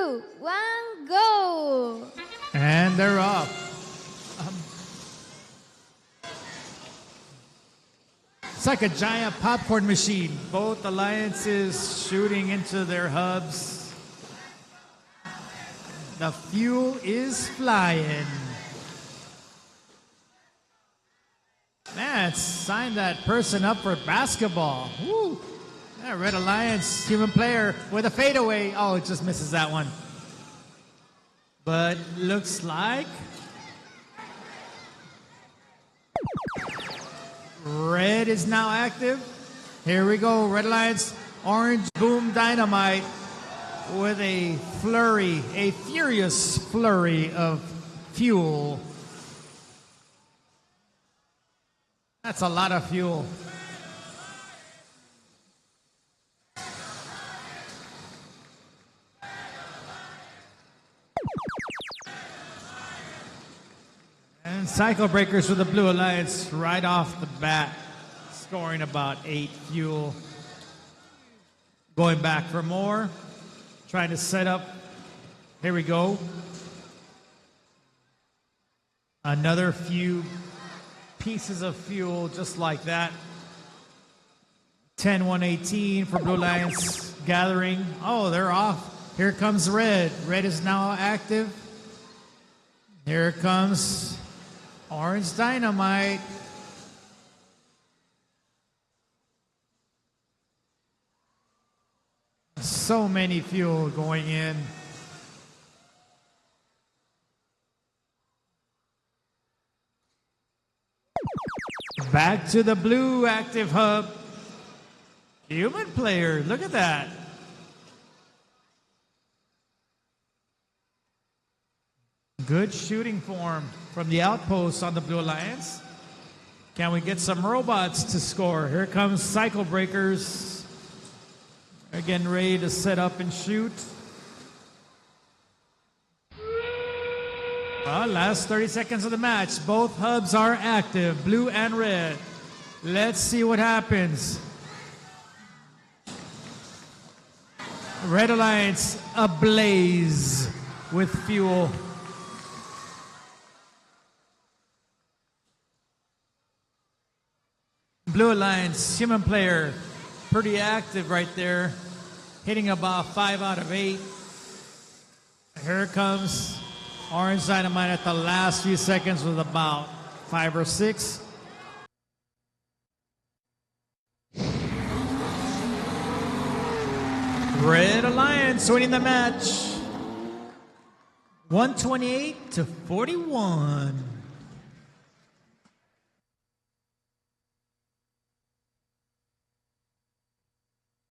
2, 1, go! And they're off. It's like a giant popcorn machine. Both alliances shooting into their hubs. The fuel is flying. Man, sign that person up for basketball. Woo. Yeah, Red Alliance, human player with a fadeaway. Oh, it just misses that one. But looks like Red is now active. Here we go, Red Alliance, Orange Boom Dynamite with a flurry, a furious flurry of fuel. That's a lot of fuel. And Cycle Breakers with the Blue Alliance right off the bat, scoring about 8 fuel. Going back for more, trying to set up. Here we go. Another few pieces of fuel just like that. 10-118 for Blue Alliance gathering. Oh, they're off. Here comes Red. Red is now active. Here comes Orange Dynamite. So many fuel going in. Back to the blue active hub. Human player, look at that. Good shooting form from the outpost on the Blue Alliance. Can we get some robots to score? Here comes Cycle Breakers. They're getting ready to set up and shoot. Last 30 seconds of the match. Both hubs are active, blue and red. Let's see what happens. Red Alliance ablaze with fuel. Blue Alliance, human player, pretty active right there, hitting about 5 out of 8. Here comes Orange Dynamite at the last few seconds with about 5 or 6. Red Alliance winning the match, 128-41.